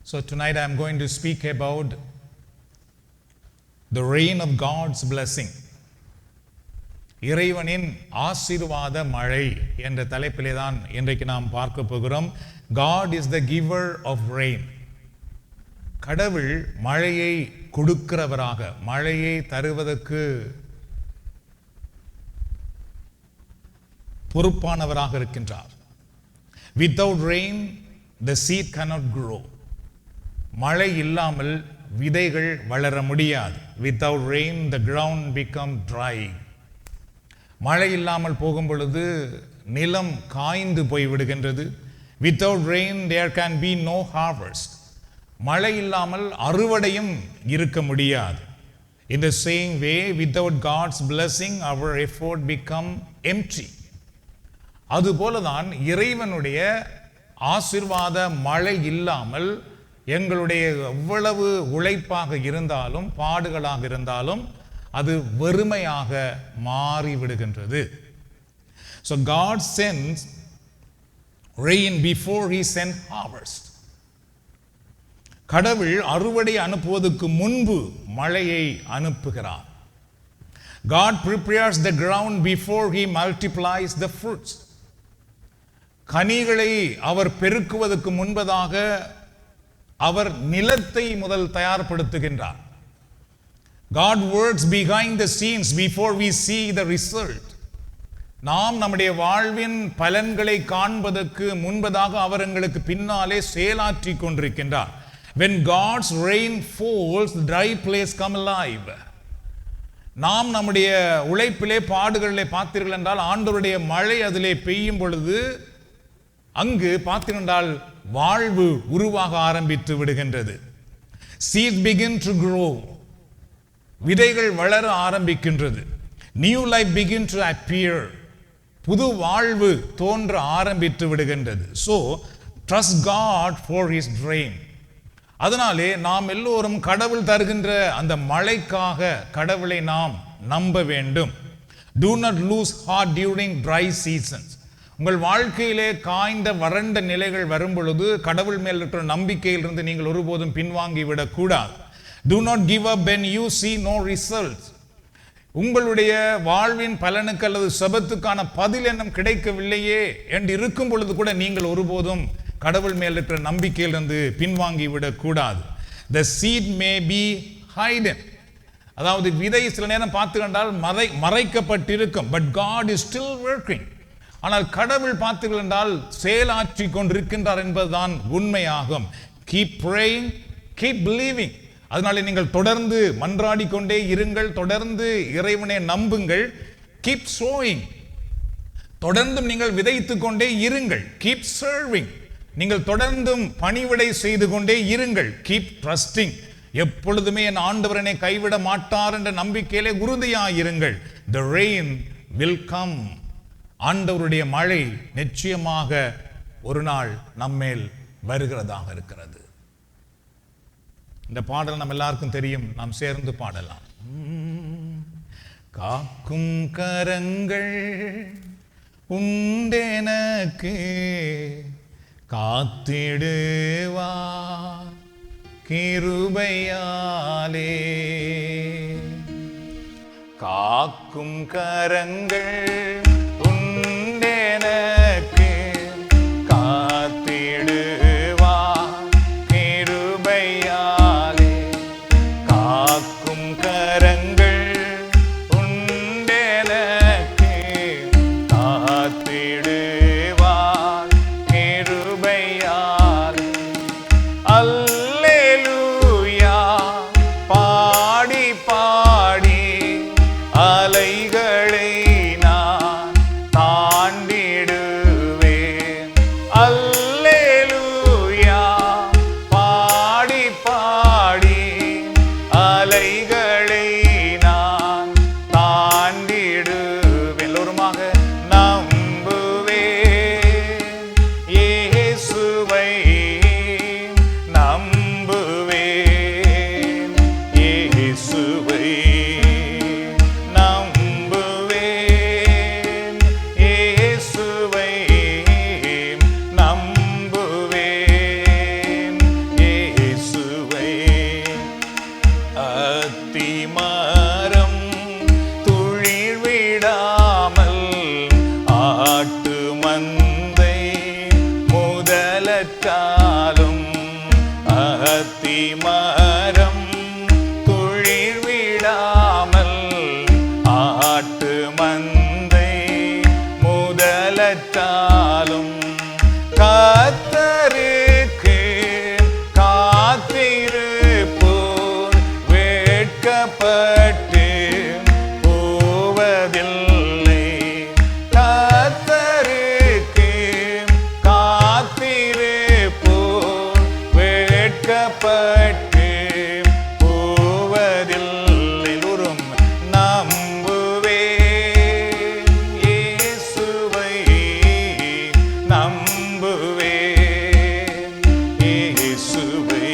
So tonight I am going to speak about the rain of God's blessing. இறைவனின் ஆசீர்வாத மழை என்ற தலைப்பிலே தான் இன்றைக்கு நாம் பார்க்க போகிறோம். God is the giver of rain. கடவுள் மழையை கொடுக்கிறவராக, மழையை தருவதற்கு பொறுப்பானவராக இருக்கின்றார். Without rain, the seed cannot grow. மழை இல்லாமல் விதைகள் வளர முடியாது. Without rain, the ground become dry. மழை இல்லாமல் போகும் பொழுது நிலம் காய்ந்து போய்விடுகின்றது. Without rain, there can be no harvest. மழை இல்லாமல் அறுவடையும் இருக்க முடியாது. In the same way, without God's blessing, our effort become empty. அதுபோலதான் இறைவனுடைய ஆசீர்வாத மழை இல்லாமல் எங்களுடைய எவ்வளவு உழைப்பாக இருந்தாலும் பாடுகளாக இருந்தாலும் அது வெறுமையாக மாறிவிடுகின்றது. So God sends rain before he sent harvest. கடவுள் அறுவடை அனுப்புவதற்கு முன்பு மழையை அனுப்புகிறார். God prepares the ground before he multiplies the fruits. கனிகளை அவர் பெருக்குவதற்கு முன்பதாக அவர் நிலத்தை முதல் தயார்படுத்துகின்றார். God works behind the scenes before we see the result. நாம் நம்முடைய வாழ்வின் பலன்களை காண்பதற்கு முன்பதாக அவர் எங்களுக்கு பின்னாலே செயலாற்றி கொண்டிருக்கின்றார். When God's rain falls, the dry place come alive. நாம் நம்முடைய உழைப்பிலே பாடுகளிலே பார்த்தீர்கள் என்றால் ஆண்டவருடைய மழை அதிலே பெய்யும் பொழுது அங்கு பார்த்தீர்கள் வாழ்வு உருவாக ஆரம்பித்து விடுகின்றது. Seeds begin to grow. விதைகள் வளர ஆரம்பிக்கின்றது. New life begin to appear. புது வாழ்வு தோன்ற ஆரம்பித்து விடுகின்றது. So trust God for his rain. அதனாலே நாம் எல்லோரும் கடவுள் தருகின்ற அந்த மழைக்காக கடவுளை நாம் நம்ப வேண்டும். Do not lose heart during dry seasons. உங்கள் வாழ்க்கையிலே காய்ந்த வறண்ட நிலைகள் வரும் பொழுது கடவுள் மேல் இருக்கிற நம்பிக்கையிலிருந்து நீங்கள் ஒருபோதும் பின்வாங்கி விடக்கூடாது. Do not give up when you see no results. உங்களுடைய வாழ்வின் பலனுக்கு அல்லது செபத்துக்கான பதில் எண்ணம் கிடைக்கவில்லையே என்று இருக்கும் பொழுது கூட நீங்கள் ஒருபோதும் கடவுள் மேல் இருக்கிற நம்பிக்கையிலிருந்து பின்வாங்கி விடக்கூடாது. The seed may be hidden. அதாவது விதை சில நேரம் பார்த்து கண்டால் மறைக்கப்பட்டிருக்கும். But God is still working. ஆனால் கடவுள் பார்த்தீர்கள் என்றால் செயலாற்றி கொண்டிருக்கின்றார் என்பதுதான் உண்மையாகும். Keep praying, keep believing. அதனால நீங்கள் தொடர்ந்து மன்றாடி கொண்டே இருங்கள், தொடர்ந்து இறைவனை நம்புங்கள். Keep sowing. தொடர்ந்தும் நீங்கள் விதைத்து கொண்டே இருங்கள். Keep serving. நீங்கள் தொடர்ந்தும் பணிவிடை செய்து கொண்டே இருங்கள். Keep trusting. எப்பொழுதுமே என் ஆண்டவர் என்னை கைவிட மாட்டார் என்ற நம்பிக்கையிலே உறுதியாயிருங்கள். The rain will come. ஆண்டவருடைய மழை நிச்சயமாக ஒரு நாள் நம்மேல் வருகிறதாக இருக்கிறது. இந்த பாடல் நம்ம எல்லாருக்கும் தெரியும், நாம் சேர்ந்து பாடலாம். காக்கும் கரங்கள் உண்டெனக்கு காத்திடுவா கிருபையாலே. காக்கும் கரங்கள் உண்டெனக்கு காத்திடுவா கிருபையாலே. காக்கும் கரங்கள் உண்டெனக்கு காத்திடுவா கிருபையாலே. அல்லேலூயா பாடி பாடி அலைகளை நான் அத்திமரம் துளிர் விடாமல் ஆட்டு மந்தை முதலற்றாலும் கர்த்தருக்கு காத்திருப்போர் வெட்கப்பட்டு போவதில்லை. கர்த்தருக்கு காத்திருப்போர் வெட்கப்பட்டு போவதில்லை. எல்லோரும் நம்புவேன் இயேசுவை, நம்புவேன் இயேசுவை,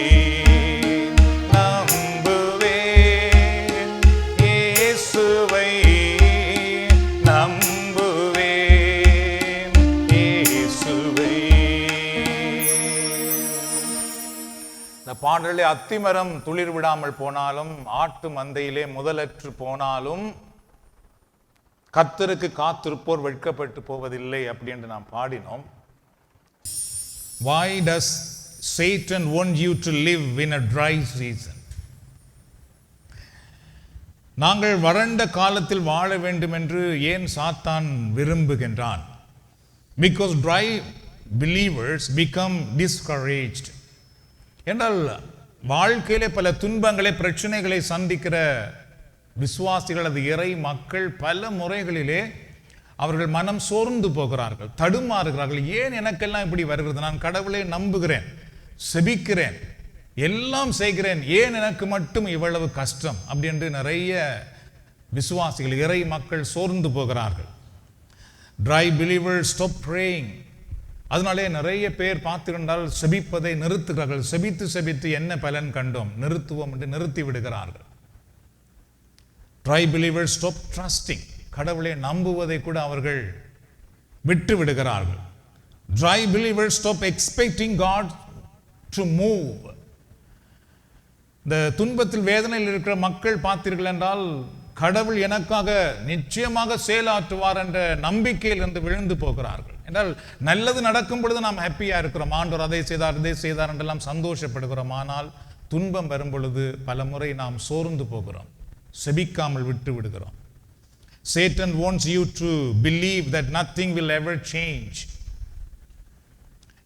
நம்புவேன் இயேசுவை, நம்புவேன் இயேசுவை. இந்த பாடலிலே அத்திமரம் துளிர் விடாமல் போனாலும் ஆட்டு மந்தையிலே முதலற்று போனாலும் கர்த்தருக்கு காத்திருப்போர் வெட்கப்பட்டு போவதில்லை அப்படி என்று நாம் பாடினோம். Why does Satan want you to live in a dry season? நாங்கள் வறண்ட காலத்தில் வாழ வேண்டும் என்று ஏன் சாத்தான் விரும்புகின்றான்? Because dry believers become discouraged. என்றால் வாழ்க்கையிலே பல துன்பங்களை பிரச்சனைகளை சந்திக்கிற விசுவாசிகள், அது இறை மக்கள் பல முறைகளிலே அவர்கள் மனம் சோர்ந்து போகிறார்கள், தடுமாறுகிறார்கள். ஏன் எனக்கெல்லாம் இப்படி வருகிறது? நான் கடவுளை நம்புகிறேன், செபிக்கிறேன், எல்லாம் செய்கிறேன், ஏன் எனக்கு மட்டும் இவ்வளவு கஷ்டம் அப்படி என்று நிறைய விசுவாசிகள், இறை மக்கள் சோர்ந்து போகிறார்கள். Dry believers stop praying. அதனாலே நிறைய பேர் பார்த்திருந்தால் செபிப்பதை நிறுத்துகிறார்கள். செபித்து செபித்து என்ன பலன் கண்டோம், நிறுத்துவோம் என்று நிறுத்தி விடுகிறார்கள். Dry believers stop trusting. கடவுளை நம்புவதை கூட அவர்கள் விட்டு விடுகிறார்கள். Dry believers stop expecting God to move. இந்த துன்பத்தில் வேதனையில் இருக்கிற மக்கள் பார்த்தீர்கள் என்றால் கடவுள் எனக்காக நிச்சயமாக செயலாற்றுவார் என்ற நம்பிக்கையில் இருந்து விழுந்து போகிறார்கள். என்றால் நல்லது நடக்கும் பொழுது நாம் ஹாப்பியா இருக்கிறோம், ஆண்டவர் அதை செய்தார் இதை செய்தார் என்றெல்லாம் சந்தோஷப்படுகிறோம். ஆனால் துன்பம் வரும் பொழுது பல முறை நாம் சோர்ந்து போகிறோம், செபிக்காமல் விட்டு விடுகிறோம். Satan wants you to believe that nothing will ever change.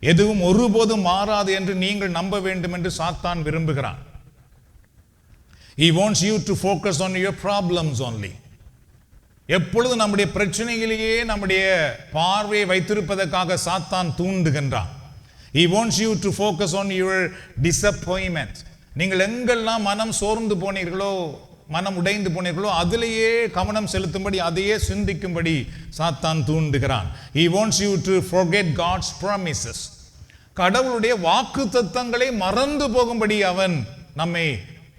எதுவும் ஒருபோதும் மாறாது என்று நீங்கள் நம்ப வேண்டும் என்று சாத்தான் விரும்புகிறான். He wants you to focus on your problems only. எப்பொழுது நம்முடைய பிரச்சனையிலேயே நம்முடைய பார்வையை வைத்திருப்பதற்காக சாத்தான் தூண்டுகின்றான். He wants you to focus on your disappointment. நீங்கள் எங்கெல்லாம் மனம் சோர்ந்து போனீர்களோ, மனம் உடைந்து போனீர்களோ அதிலேயே கவனம் செலுத்தும்படி, அதையே சிந்திக்கும்படி சாத்தான் தூண்டுகிறான். He wants you to forget God's promises. கடவுளுடைய வாக்குத்தத்தங்களை மறந்து போகும்படி அவன் நம்மை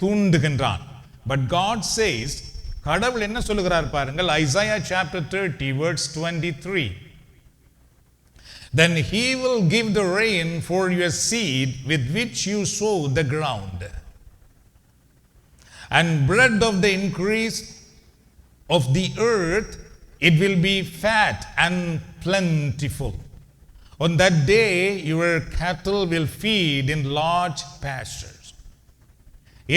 தூண்டுகின்றான். But God says, கடவுள் என்ன சொல்லுகிறார் பாருங்கள், Isaiah chapter 30 verse 23. Then he will give the rain for your seed with which you sow the ground, and bread of the increase of the earth, it will be fat and plentiful. On that day your cattle will feed in large pastures.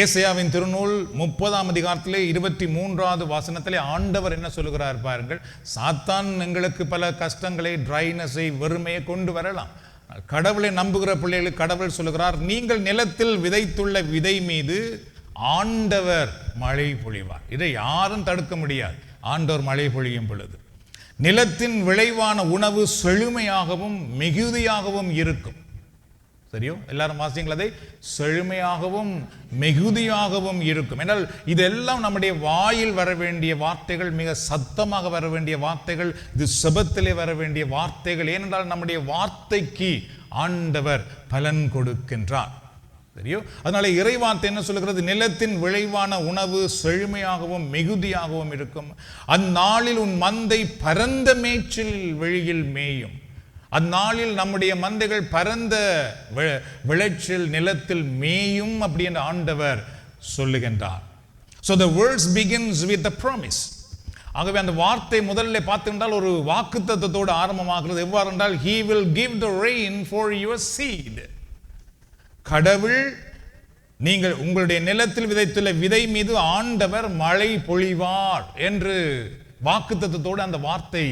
ஏசாயாவின் திருநூல் 30ஆம் அதிகாரத்திலே 23வது வசனத்திலே ஆண்டவர் என்ன சொல்லுகிறார் பாருங்கள். சாத்தான் எங்களுக்கு பல கஷ்டங்களை, ட்ரைனஸை, வெறுமையை கொண்டு வரலாம். கடவுளை நம்புகிற பிள்ளைகளுக்கு கடவுள் சொல்லுகிறார், நீங்கள் நிலத்தில் விதைத்துள்ள விதை மீது ஆண்டவர் மழை பொழிவார். இதை யாரும் தடுக்க முடியாது. ஆண்டவர் மழை பொழியும் பொழுது நிலத்தின் விளைவான உணவு செழுமையாகவும் மிகுதியாகவும் இருக்கும். சரியோ? எல்லாரும் வாசிங்களா? அதை செழுமையாகவும் மிகுதியாகவும் இருக்கும். என்றால் இதெல்லாம் நம்முடைய வாயில் வர வேண்டிய வார்த்தைகள், மிக சத்தமாக வர வேண்டிய வார்த்தைகள், இது செபத்திலே வர வேண்டிய வார்த்தைகள். ஏனென்றால் நம்முடைய வார்த்தைக்கு ஆண்டவர் பலன் கொடுக்கின்றார். சரியோ? அதனால இறைவார்த்தை என்ன சொல்லுகிறது? நிலத்தின் விளைவான உணவு செழுமையாகவும் மிகுதியாகவும் இருக்கும். அந்நாளில் உன் மந்தை பரந்த மேய்ச்சல் வெளியில் மேயும். அந்நாளில் நம்முடைய மந்தைகள் பரந்த விளைச்சல் நிலத்தில் மேயும் அப்படி என்று ஆண்டவர் சொல்லுகின்றார். So the verse begins with the promise. ஆகவே அந்த வார்த்தை முதல்ல பார்த்துட்டால் ஒரு வாக்குத்தத்தத்தோடு ஆரம்பமாகிறது. எவ்வாறு என்றால், he will give the rain for your seed. கடவுள் நீங்கள் உங்களுடைய நிலத்தில் விதைத்துள்ள விதை மீது ஆண்டவர் மழை பொழிவார் என்று வாக்குத்தத்தத்தோடு அந்த வார்த்தை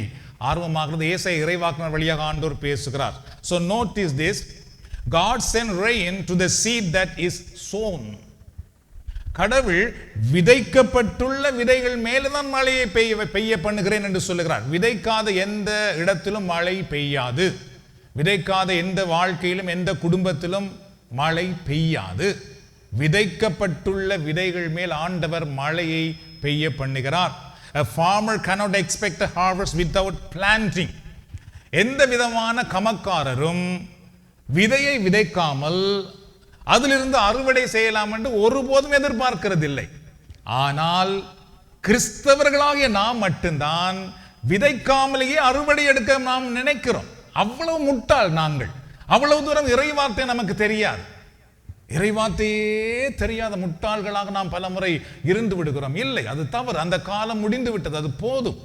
ஆர்வமாகிறது. ஏசாயா இறைவாக்கினர் வழியாக ஆண்டவர் பேசுகிறார். So notice this, God sent rain to the seed that is sown. கடவுள் விதைக்கப்பட்டுள்ள விதைகள் மேலதான் மழையை பெய்ய பண்ணுகிறேன் என்று சொல்லுகிறார். விதைக்காத எந்த இடத்திலும் மழை பெய்யாது. விதைக்காத எந்த வாழ்க்கையிலும் எந்த குடும்பத்திலும் மழை பெய்யாது. விதைக்கப்பட்டுள்ள விதைகள் மேல் ஆண்டவர் மழையை பெய்ய பண்ணுகிறார். A farmer cannot expect a harvest without planting. எந்த விதமான கமக்காரரும் விதையை விதைக்காமல் அதிலிருந்து அறுவடை செய்யலாம் என்று ஒருபோதும் எதிர்பார்க்கிறதில்லை. ஆனால் கிறிஸ்தவர்களாகிய நாம் மட்டும்தான் விதைக்காமலேயே அறுவடை எடுக்க நாம் நினைக்கிறோம். அவ்வளவு முட்டாள் நாங்கள். அவ்வளவு தூரம் இறைவார்த்தை நமக்கு தெரியாது. இறைவார்த்தையே தெரியாத முட்டாள்களாக நாம் பல முறை இருந்து விடுகிறோம். இல்லை, அது தவறு. அந்த காலம் முடிந்து விட்டது, அது போதும்.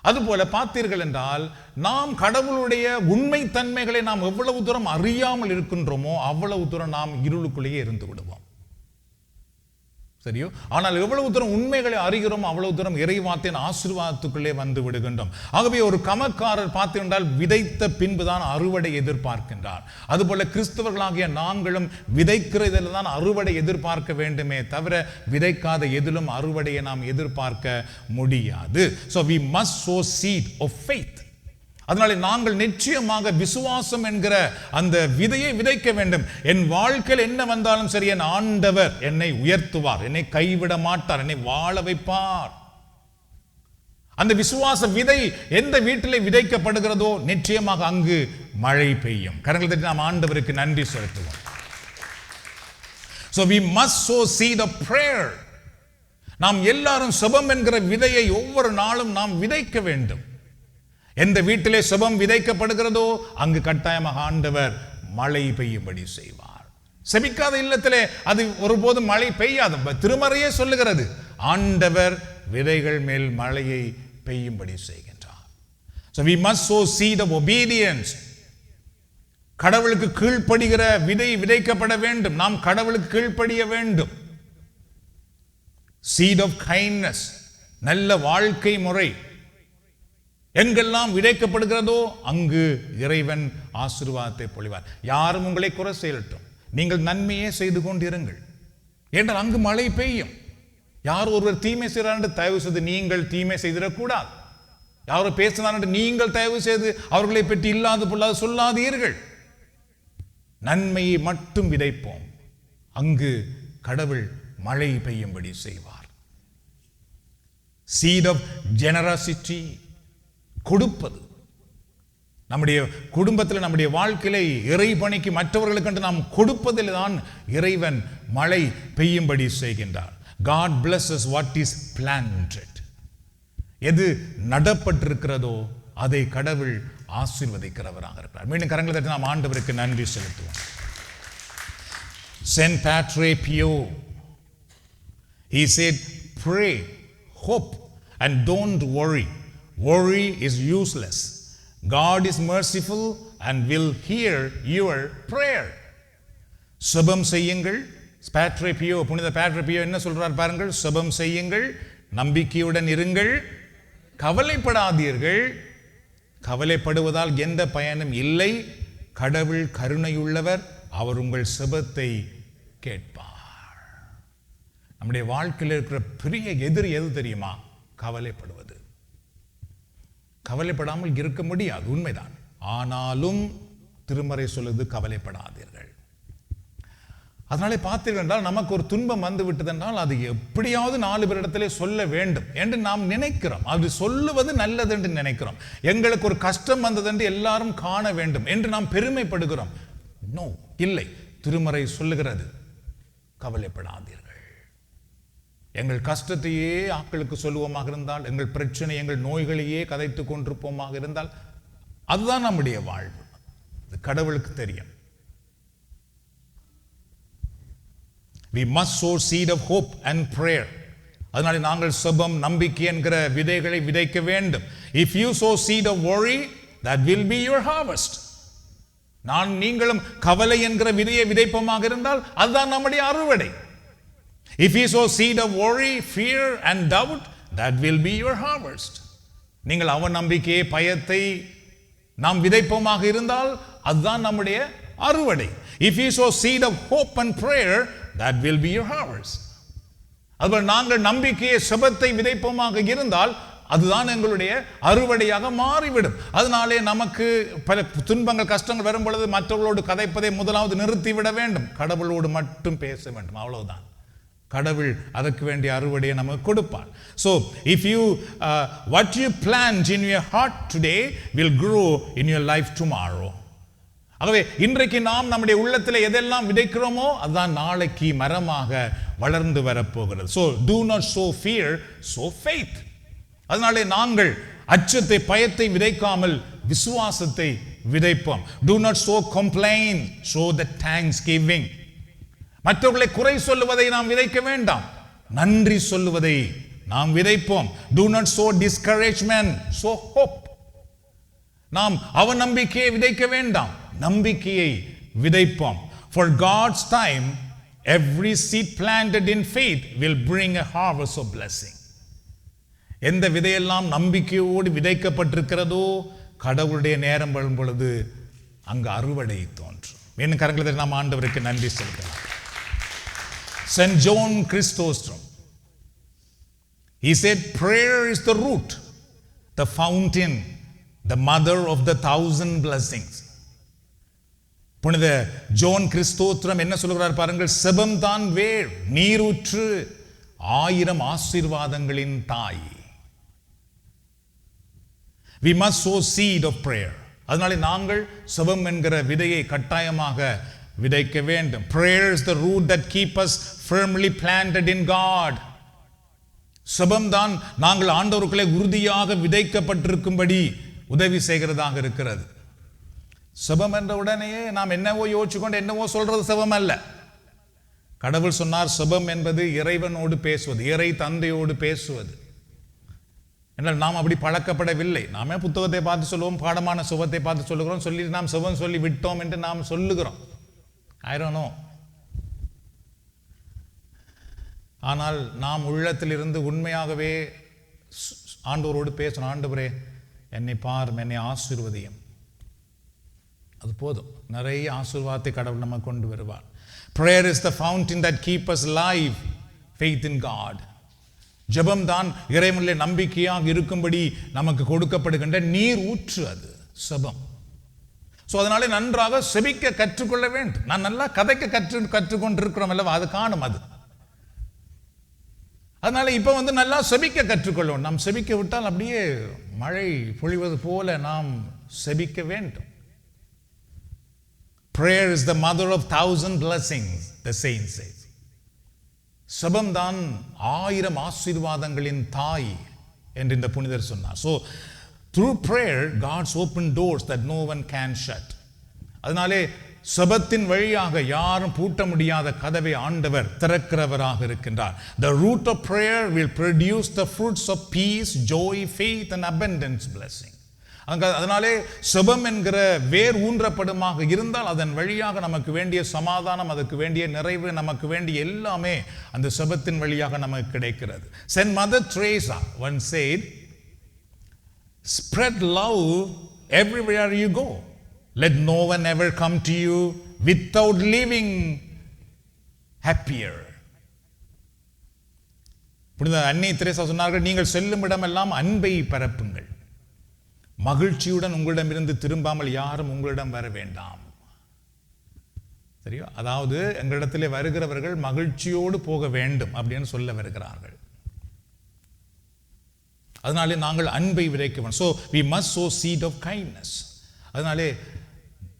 அதுபோல பார்த்தீர்கள் என்றால் நாம் கடவுளுடைய உண்மை தன்மைகளை நாம் எவ்வளவு தூரம் அறியாமல் இருக்கின்றோமோ அவ்வளவு தூரம் நாம் இருளுக்குள்ளேயே இருந்து விடுவோம். சரியோ? ஆனால் எவ்வளவு தூரம் உண்மைகளை அறிகிறோம் அவ்வளவு தூரம் இறைவார்த்தையின் ஆசீர்வாதத்துக்குள்ளே வந்து விடுகின்றோம். ஆகவே ஒரு கமக்காரர் பார்த்தீர்கள் விதைத்த பின்புதான் அறுவடை எதிர்பார்க்கின்றார். அதுபோல கிறிஸ்தவர்களாகிய நாங்களும் விதைக்கிறதில் தான் அறுவடை எதிர்பார்க்க வேண்டுமே தவிர விதைக்காத எதிலும் அறுவடையை நாம் எதிர்பார்க்க முடியாது. So we must sow seed of faith. அதனால நாங்கள் நிச்சயமாக விசுவாசம் என்கிற அந்த விதையை விதைக்க வேண்டும். என் வாழ்க்கையில் என்ன வந்தாலும் சரி, என் ஆண்டவர் என்னை உயர்த்துவார், என்னை கைவிட மாட்டார், என்னை வாழ வைப்பார். அந்த விசுவாச விதை எந்த வீட்டிலே விதைக்கப்படுகிறதோ நிச்சயமாக அங்கு மழை பெய்யும். கரங்களை தட்டி நாம் ஆண்டவருக்கு நன்றி செலுத்துவோம். So we must sow seed of prayer. நாம் எல்லாரும் செபம் என்கிற விதையை ஒவ்வொரு நாளும் நாம் விதைக்க வேண்டும். எந்த வீட்டிலே செபம் விதைக்கப்படுகிறதோ அங்கு கட்டாயமாக ஆண்டவர் மழை பெய்யும்படி செய்வார். செபிக்காத இல்லத்திலே அது ஒருபோதும் மழை பெய்யாது. திருமறையே சொல்லுகிறது, ஆண்டவர் விதைகள் மேல் மழையை பெய்யும்படி செய்கின்றார். So we must sow seed of obedience. கடவுளுக்கு கீழ்ப்படுகிற விதை விதைக்கப்பட வேண்டும். நாம் கடவுளுக்கு கீழ்ப்படிய வேண்டும். Seed of kindness, நல்ல வாழ்க்கை முறை எங்கெல்லாம் விதைக்கப்படுகிறதோ அங்கு இறைவன் ஆசீர்வாதத்தை பொழிவார். யாரும் உங்களை குறை செய்யட்டும், நீங்கள் நன்மையே செய்து கொண்டிருங்கள் என்றால் அங்கு மழை பெய்யும். யார் ஒருவர் தீமை செய்கிறார் என்று தயவு செய்து நீங்கள் தீமை செய்திடக்கூடாது. யாரும் பேசினார் என்று நீங்கள் தயவு செய்து அவர்களை பற்றி இல்லாத பொல்லாது சொல்லாதீர்கள். நன்மையை மட்டும் விதைப்போம், அங்கு கடவுள் மழை பெய்யும்படி செய்வார். Seed of generosity, கொடுப்பது. நம்முடைய குடும்பத்தில் நம்முடைய வாழ்க்கையில இறை பணிக்கு மற்றவர்களுக்கு நாம் கொடுப்பதில் தான் இறைவன் மழை பெய்யும்படி செய்கின்றார். God blesses what is planted. எது நடப்பட்டிருக்கிறதோ அதை கடவுள் ஆசீர்வதிக்கிறவராக இருக்கிறார். மீண்டும் கரங்களை தட்டி நாம் ஆண்டவருக்கு நன்றி செலுத்துவோம். Saint Padre Pio, he said, pray, hope and don't worry. Worry is useless. God is merciful and will hear your prayer. செபம் செய்யுங்கள். Padre Pio, புனித Padre Pio என்ன சொல்றார் பாருங்கள். செபம் செய்யுங்கள், நம்பிக்கையுடன் இருங்கள், கவலைப்படாதீர்கள். கவலைப்படுவதால் எந்த பயனும் இல்லை. கடவுள் கருணையுள்ளவர், அவர் உங்கள் செபத்தை கேட்பார். நம்முடைய வாழ்க்கையில் இருக்கிற பெரிய எதிரி எது தெரியுமா? கவலைப்படுவது. கவலைப்படாமல் இருக்க முடியாது, உண்மைதான். ஆனாலும் திருமறை சொல்லுது கவலைப்படாதீர்கள். அதனாலே பார்த்தீர்கள் என்றால் நமக்கு ஒரு துன்பம் வந்து விட்டது என்றால் அது எப்படியாவது 4 பேரிடத்திலே சொல்ல வேண்டும் என்று நாம் நினைக்கிறோம். அது சொல்லுவது நல்லது என்று நினைக்கிறோம். எங்களுக்கு ஒரு கஷ்டம் வந்தது என்று எல்லாரும் காண வேண்டும் என்று நாம் பெருமைப்படுகிறோம். நோ, இல்லை. திருமறை சொல்லுகிறது கவலைப்படாதீர்கள். எங்கள் கஷ்டத்தையே ஆட்களுக்கு சொல்லுவோமாக இருந்தால், எங்கள் பிரச்சனை எங்கள் நோய்களையே கதைத்து கொண்டிருப்போமாக இருந்தால் அதுதான் நம்முடைய வாழ்வு. அது கடவுளுக்கு தெரியும். We must sow seed of hope and prayer. அதனால நாங்கள் செபம், நம்பிக்கை என்கிற விதைகளை விதைக்க வேண்டும். If you sow seed of worry, that will be your harvest. நீங்களும் கவலை என்கிற விதையை விதைப்போமாக இருந்தால் அதுதான் நம்முடைய அறுவடை. If you sow seed of worry, fear and doubt, that will be your harvest. நீங்கள் அவநம்பிக்கையை, பயத்தை நாம் விதைப்போமாக இருந்தால் அதுதான் நம்முடைய அறுவடை. If you sow seed of hope and prayer, that will be your harvest. அதுபோல் நாங்கள் நம்பிக்கையை, செபத்தை விதைப்போமாக இருந்தால் அதுதான் எங்களுடைய அறுவடையாக மாறிவிடும். அதனாலே நமக்கு பல துன்பங்கள், கஷ்டங்கள் வரும் பொழுது மற்றவர்களோடு கதைப்பதை முதலாவது நிறுத்திவிட வேண்டும். கடவுளோடு மட்டும் பேச வேண்டும், அவ்வளவுதான். கடவுள் அதற்கு வேண்டிய அறுவடையை நமக்கு கொடுப்பார். So if you what you plant in your heart today will grow in your life tomorrow. ஆகவே இன்றைக்கு நாம் நம்முடைய உள்ளத்தில் எதெல்லாம் விதைக்கிறோமோ அதுதான் நாளைக்கு மரமாக வளர்ந்து வரப்போகிறது. So do not sow fear, sow faith. அதனாலே நாங்கள் அச்சத்தை, பயத்தை விதைக்காமல் விசுவாசத்தை விதைப்போம். Do not sow complaint, sow the thanksgiving. மற்றவர்களை குறை சொல்லுவதை நாம் விதைக்க வேண்டாம், நன்றி சொல்லுவதை நாம் விதைப்போம். Do not sow discouragement, sow hope. நாம் அவநம்பிக்கையை விதைக்க வேண்டாம், நம்பிக்கையை விதைப்போம். For God's time, every seed planted in faith will bring a harvest of blessing. எந்த விதையெல்லாம் நம்பிக்கையோடு விதைக்கப்பட்டிருக்கிறதோ கடவுளுடைய நேரம் வரும் பொழுது அங்கு அறுவடை தோன்றும். இன்னும் கரங்களை நாம் ஆண்டவருக்கு நன்றி செலுத்தலாம். Saint John Chrysostom, he said, prayer is the root, the fountain, the mother of the 1,000 blessings. புனித ஜோன் கிறிஸ்தோத்திரம் என்ன சொல்கிறார் பாருங்கள், செபம் தான் வேர், நீரூற்று, 1000 ஆசீர்வாதங்களின் தாய். We must sow seed of prayer. அதனாலே நாங்கள் செபம் என்கிற விதையை கட்டாயமாக விதைக்க வேண்டும். Prayer is the root that keep us firmly planted in God. செபம் தான் நாங்கள் ஆண்டவருக்குள்ளே உறுதியாக விதைக்கப்பட்டிருக்கும்படி உதவி செய்கிறதாக இருக்கிறது. செபம் என்ற உடனேயே நாம் என்னவோ யோசிச்சுக்கொண்டு என்னவோ சொல்றது செபம் அல்ல. கடவுள் சொன்னார், செபம் என்பது இறைவனோடு பேசுவது, இறை தந்தையோடு பேசுவது. என்றால் நாம் அப்படி பழக்கப்படவில்லை. நாமே புத்தகத்தை பார்த்து சொல்லுவோம், பாடமான சுபத்தை பார்த்து சொல்லுகிறோம், சொல்லி நாம் சுபம் சொல்லி விட்டோம் என்று நாம் சொல்லுகிறோம். I don't know. ஆனால் நாம் உள்ளத்திலிருந்து உண்மையாகவே ஆண்டவரோடு பேசணும். ஆண்டவரே என்னை பாரும், என்னை ஆசீர்வதியும். அது போதும், நிறைய ஆசீர்வாதத்தை கடவுள் நமக்கு கொண்டு வருவார். Prayer is the fountain that keeps us alive, faith in God. ஜெபம் தான் இறைவனிலே நம்பிக்கையாக இருக்கும்படி நமக்கு கொடுக்கப்படுகின்ற நீர் ஊற்று, அது செபம். ஸோ அதனாலே நன்றாக செபிக்க கற்றுக்கொள்ள வேண்டும். நான் நல்லா கதைக்க கற்றுக்கொண்டிருக்கிறோம் அல்லவா, அது காணும் அது. அதனால இப்போ நல்லா செபிக்க கற்றுக்கொள்ளும். நாம் செபிக்க விட்டால் அப்படியே மழை பொழிவது போல நாம் செபிக்க வேண்டும். Prayer is the mother of 1,000 blessings, the saint says. செபம் தான் 1000 ஆசீர்வாதங்களின் தாய் என்று இந்த புனிதர் சொன்னார். So through prayer God's open doors that no one can shut. அதனாலே செபத்தின் வழியாக யாரும் பூட்ட முடியாத கதவை ஆண்டவர் திறக்கிறவராக இருக்கின்றார். The root of prayer will produce the fruits of peace, joy, faith and abundance blessing. அதனாலே செபம் என்கிற வேர் ஊன்றப்படுமாக இருந்தால் அதன் வழியாக நமக்கு வேண்டிய சமாதானம், அதுக்கு வேண்டிய நிறைவு, நமக்கு வேண்டிய எல்லாமே அந்த செபத்தின் வழியாக நமக்கு கிடைக்கிறது. Saint Mother Teresa once said, spread love everywhere you go. Let no one ever come to you without leaving happier. புனித அன்னை தெரேசா சொன்னார்கள், நீங்கள் செல்லும் இடமெல்லாம் அன்பை பரப்புங்கள், மகிழ்ச்சியுடன் உங்களிடமிருந்து திரும்பாமல் யாரும் உங்களிடம் வர வேண்டாம். சரியா? அதாவது எங்களிடத்திலே வருகிறவர்கள் மகிழ்ச்சியோடு போக வேண்டும் அப்படின்னு சொல்ல வருகிறார்கள். அதனாலே நாங்கள் அன்பை விதைக்க வேண்டும். So we must sow seed of kindness. அதனாலே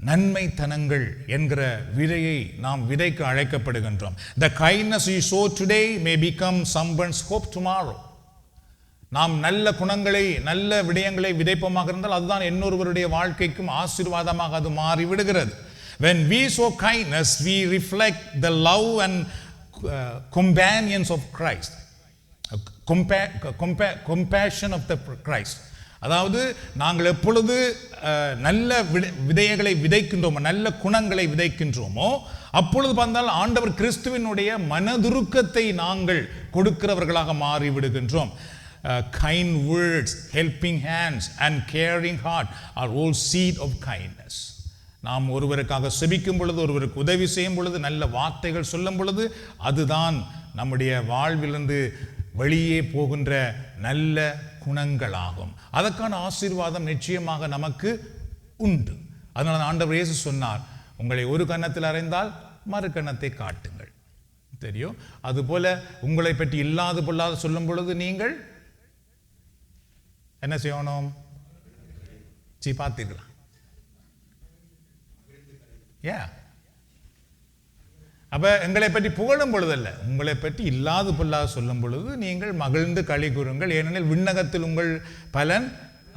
நன்மைத்தனங்கள் என்கிற விதையை நாம் விதைக்க அழைக்கப்படுகின்றோம். The kindness you sow today may become someone's hope tomorrow. நாம் நல்ல குணங்களை, நல்ல விடயங்களை விதைப்போமாக இருந்தால் அதுதான் இன்னொருவருடைய வாழ்க்கைக்கும் ஆசீர்வாதமாக அது மாறி விடுகிறது. When we sow kindness, we reflect the love and companions of Christ, compassion of the Christ. அதாவது நாங்கள் எப்பொழுது நல்ல விதைகளை விதைக்கின்றோமோ, நல்ல குணங்களை விதைக்கின்றோமோ, அப்பொழுது பார்த்தால் ஆண்டவர் கிறிஸ்துவினுடைய மனதுருக்கத்தை நாங்கள் கொடுக்கிறவர்களாக மாறிவிடுகின்றோம். Kind words, helping hands and caring heart are all seed of kindness. நாம் ஒருவருக்காக செபிக்கும் பொழுது, ஒருவருக்கு உதவி செய்யும் பொழுது, நல்ல வார்த்தைகள் சொல்லும் பொழுது, அதுதான் நம்முடைய வாழ்விலிருந்து வெளியே போகின்ற நல்ல குணங்களாகும். அதற்கான ஆசீர்வாதம் நிச்சயமாக நமக்கு உண்டு. அதனால ஆண்டவர் இயேசு சொன்னார், உங்களை ஒரு கன்னத்தில் அறைந்தால் மறு கன்னத்தை காட்டுங்கள். தெரியும். அதுபோல உங்களை பற்றி இல்லாது பொல்லாது சொல்லும் பொழுது நீங்கள் என்ன செய்யணும்? பார்த்தீர்களா? அப்ப எங்களை பற்றி புகழும் பொழுதல்ல, உங்களை பற்றி இல்லாது பொல்லாது சொல்லும் பொழுது நீங்கள் மகிழ்ந்து களி கூறுங்கள், ஏனெனில் விண்ணகத்தில் உங்கள் பலன்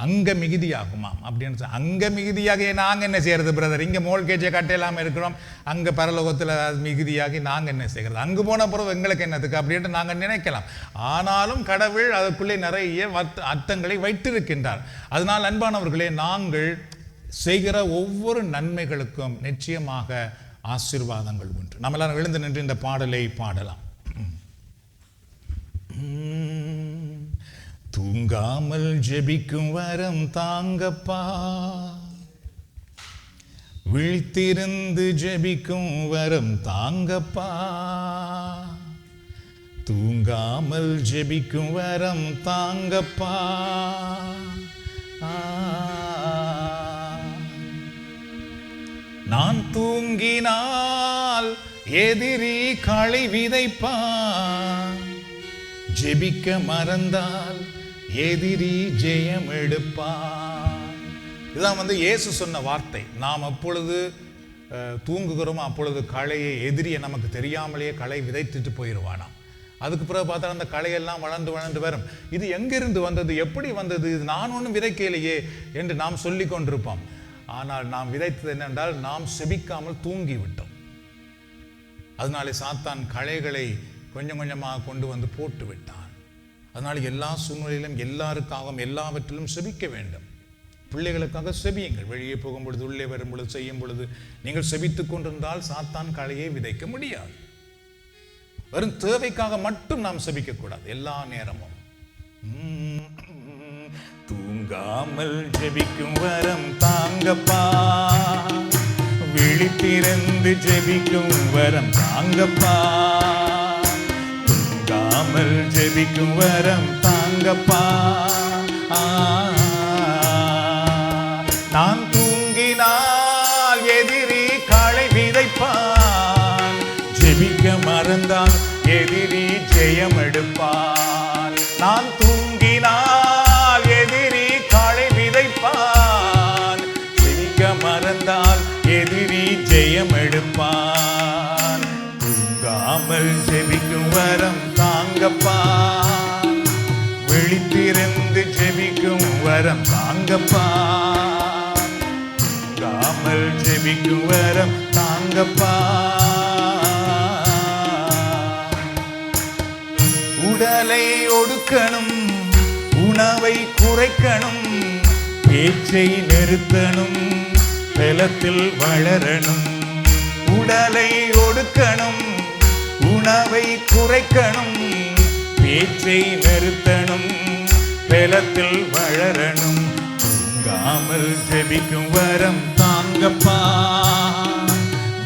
அங்க மிகுதியாகுமாம் அப்படின்னு. அங்க மிகுதியாக நாங்கள் என்ன செய்யறது பிரதர்? இங்கே மோல்கேஜை கட்டையெல்லாம் இருக்கிறோம், அங்கே பரலோகத்தில் மிகுதியாகி நாங்கள் என்ன செய்கிறது? அங்கு போன பிறகு எங்களுக்கு என்னதுக்கு அப்படின்ட்டு நாங்கள் நினைக்கலாம். ஆனாலும் கடவுள் அதுக்குள்ளே நிறைய அர்த்தங்களை வைத்திருக்கின்றார். அதனால் அன்பானவர்களே, நாங்கள் செய்கிற ஒவ்வொரு நன்மைகளுக்கும் நிச்சயமாக ஆசீர்வாதங்கள் உண்டு. நம்ம எல்லாரும் எழுந்து நின்று இந்த பாடலை பாடலாம். தூங்காமல் ஜெபிக்கும் வரம் தாங்கப்பா, விழித்திருந்து ஜெபிக்கும் வரம் தாங்கப்பா, தூங்காமல் ஜெபிக்கும் வரம் தாங்கப்பா. நான் தூங்கினால் எதிரி களை விதைப்பான், ஜெபிக்க மறந்தால் எதிரி ஜெயம் எடுப்பான். இதுதான் இயேசு சொன்ன வார்த்தை. நாம் எப்பொழுது தூங்குகிறோமோ அப்பொழுது களையை, எதிரியை நமக்கு தெரியாமலேயே களை விதைத்துட்டு போயிடுவானாம். அதுக்கு பிறகு பார்த்தா அந்த களையெல்லாம் வளர்ந்து வளர்ந்து வரும். இது எங்கிருந்து வந்தது, எப்படி வந்தது, இது நான் ஒன்றும் விதைக்கலையே என்று நாம் சொல்லி கொண்டிருப்போம். ஆனால் நாம் விதைத்தது என்னென்றால், நாம் செபிக்காமல் தூங்கி விட்டோம். அதனாலே சாத்தான் களைகளை கொஞ்சம் கொஞ்சமாக கொண்டு வந்து போட்டு விட்டான். அதனால எல்லா சூழ்நிலையிலும் எல்லாருக்காகவும் எல்லாவற்றிலும் செபிக்க வேண்டும். பிள்ளைகளுக்காக செபியுங்கள். வெளியே போகும் பொழுது, உள்ளே வரும் பொழுது, செய்யும் பொழுது நீங்கள் செபித்துக் கொண்டிருந்தால் சாத்தான் களையை விதைக்க முடியாது. வெறும் தேவைக்காக மட்டும் நாம் செபிக்க கூடாது எல்லா நேரமும். தூங்காமல் ஜெபிக்கும் வரம் தாங்கப்பா, விழித்திருந்து ஜெபிக்கும் வரம் தாங்கப்பா, தூங்காமல் ஜெபிக்கும் வரம் தாங்கப்பா. நான் தூங்கினால் எதிரி களை விதைப்பான், ஜெபிக்க மறந்தால் எதிரி ஜெயம் எடுப்பான். நான் தூங்கினால் எதிரி களை விதைப்பான், ஜெபிக்க மறந்தால் எதிரி ஜெயம் எடுப்பான். தூங்காமல் ஜெபிக்கும் வரம் தாங்கப்பா, விழித்திருந்து ஜெபிக்கும் வரம் தாங்கப்பா, தூங்காமல் ஜெபிக்கும் வரம் தாங்கப்பா. உடலை ஒடுக்கணும், உணவை குறைக்கணும், பேச்சை நிறுத்தணும், பலத்தில் வளரணும். உடலை ஒடுக்கணும், உணவை குறைக்கணும், பேச்சை நிறுத்தணும், பலத்தில் வளரணும். தூங்காமல் ஜெபிக்கும் வரம் தாங்கப்பா,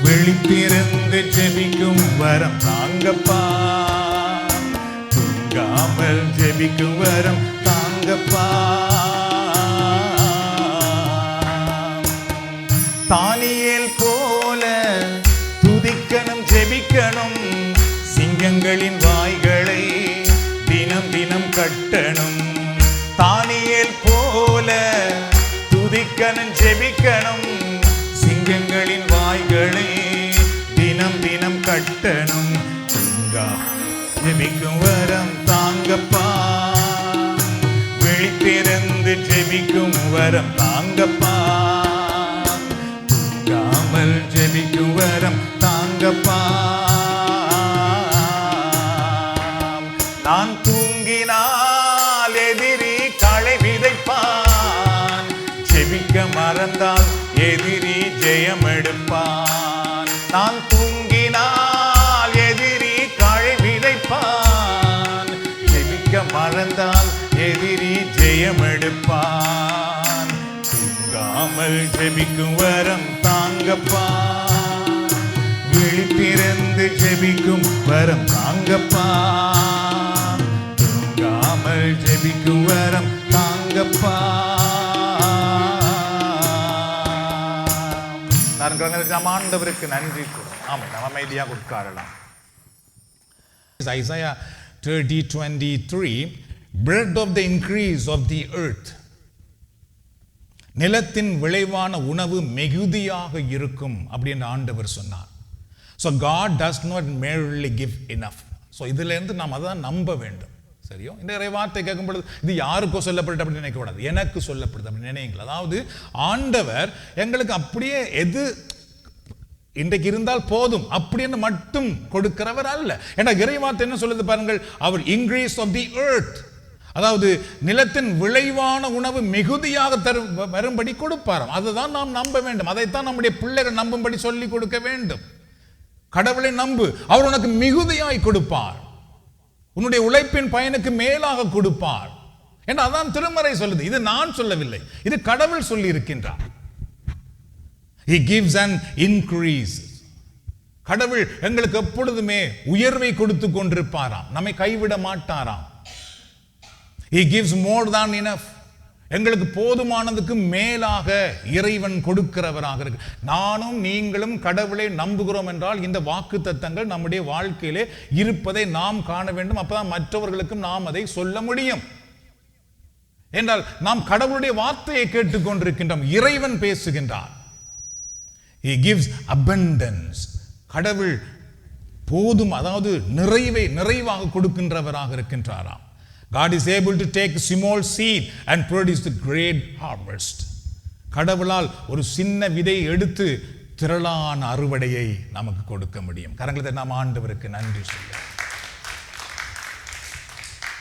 விழித்திருந்து ஜெபிக்கும் வரம் தாங்கப்பா, தூங்காமல் ஜெபிக்கும் வரம் தாங்கப்பா. தானியேல் போல துதிக்கணும், ஜெபிக்கணும், சிங்கங்களின் வாய்களை தினம் தினம் கட்டணும். தானியேல் போல துதிக்கணும், ஜெபிக்கணும், சிங்கங்களின் வாய்களை தினம் தினம் கட்டணும். ஜெபிக்கும் வரம் தாங்கப்பா, விழித்திருந்து ஜெபிக்கும் வரம் தாங்கப்பா, தூங்காமல் ஜெபிக்கும் வரம் தாங்கப்பா. நான் தூங்கினால் எதிரி களை விதைப்பான், ஜெயம் எடுப்பான். தூங்காமல் ஜெபிக்கும் வரம் தாங்கப்பா, விழித்திருந்து ஜெபிக்கும் வரம் தாங்கப்பா, தூங்காமல் ஜெபிக்கும் வரம் தாங்கப்பா. நாம் ஆண்டவருக்கு நன்றி கூறும். ஆமாம், நம்ம அமைதியாக உட்காரலாம். Isaiah 30:23, bread of the increase of the earth. நிலத்தின் விளைவான உணவு மிகுதியாக இருக்கும் அப்படின்னு ஆண்டவர் சொன்னார். So God does not merely give enough. So இதிலிருந்து நாம் அதான் நம்ப வேண்டும். சரியோ? இந்த இறைவார்த்தை கேட்கும் பொழுது இது யாருக்கோ சொல்லப்படுது அப்படின்னு நினைக்கக்கூடாது, எனக்கு சொல்லப்படுது அப்படின்னு நினைங்கள். அதாவது ஆண்டவர் எங்களுக்கு அப்படியே எது இன்றைக்கு இருந்தால் போதும் அப்படின்னு மட்டும் கொடுக்கிறவர் அல்ல. ஏன்னா இறைவார்த்தை என்ன சொல்லுது பாருங்கள், அவர் இன்க்ரீஸ் ஆஃப் தி எர்த், அதாவது நிலத்தின் விளைவான உணவு மிகுதியாக வரும்படி கொடுப்பாராம். அதுதான் நாம் நம்ப வேண்டும், அதைத்தான் நம்முடைய பிள்ளைகள் நம்பும்படி சொல்லி கொடுக்க வேண்டும். கடவுளை நம்பு, அவர் உனக்கு மிகுதியாய் கொடுப்பார், உன்னுடைய உழைப்பின் பயனுக்கு மேலாக கொடுப்பார் என்று அதான் திருமறை சொல்லுது. இது நான் சொல்லவில்லை, இது கடவுள் சொல்லி இருக்கின்றார். He gives an increase. கடவுள் எங்களுக்கு எப்பொழுதுமே உயர்வை கொடுத்து கொண்டிருப்பாராம், நம்மை கைவிட மாட்டாராம். He gives more than enough. எங்களுக்கு போதுமானதுக்கு மேலாக இறைவன் கொடுக்கிறவராக இருக்கு. நானும் நீங்களும் கடவுளை நம்புகிறோம் என்றால் இந்த வாக்குத்தத்தங்கள் நம்முடைய வாழ்க்கையிலே இருப்பதை நாம் காண வேண்டும். அப்பதான் மற்றவர்களுக்கும் நாம் அதை சொல்ல முடியும். என்றால் நாம் கடவுளுடைய வார்த்தையை கேட்டுக்கொண்டிருக்கின்றோம், இறைவன் பேசுகின்றார். He gives abundance. கடவுள் போதும், அதாவது நிறைவாக கொடுக்கின்றவராக இருக்கின்றாராம். God is able to take a small seed and produce the great harvest. கடவுளால் ஒரு சின்ன விதை எடுத்து திரளான அறுவடையை நமக்கு கொடுக்க முடியும். கரங்களை நாம் ஆண்டவருக்கு நன்றி சொல்ல.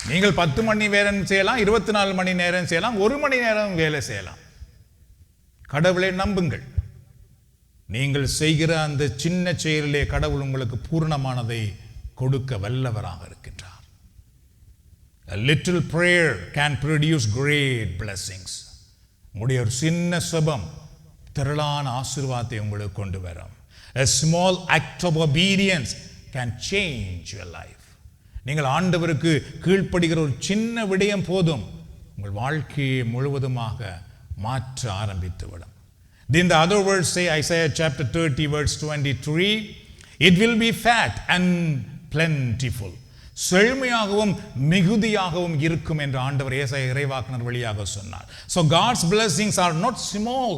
நீங்கள் 10 மணி நேரம் செய்யலாம், 24 மணி நேரம் செய்யலாம், 1 மணி நேரம் வேலை செய்யலாம். கடவுளை நம்புங்கள். நீங்கள் செய்கிற அந்த சின்ன செயலிலே கடவுள் உங்களுக்கு பூர்ணமானதை கொடுக்க வல்லவராக இருக்கின்றார். A little prayer can produce great blessings. உங்களுடைய ஒரு சின்ன செபம் திரளான ஆசீர்வாதத்தை உங்களுக்கு கொண்டு வரும். A small act of obedience can change your life. நீங்கள் ஆண்டவருக்கு கீழ்ப்படுகிற ஒரு சின்ன விடயம் போதும் உங்கள் வாழ்க்கையை முழுவதுமாக மாற்ற ஆரம்பித்துவிடும். Then the other words say, Isaiah chapter 30 verse 23, it will be fat and plentiful. செழுமையாகவும் மிகுதியாகவும் இருக்கும் என்று ஆண்டவர் ஏசாயா இறைவாக்கினர் வழியாக சொன்னார். So God's blessings are not small.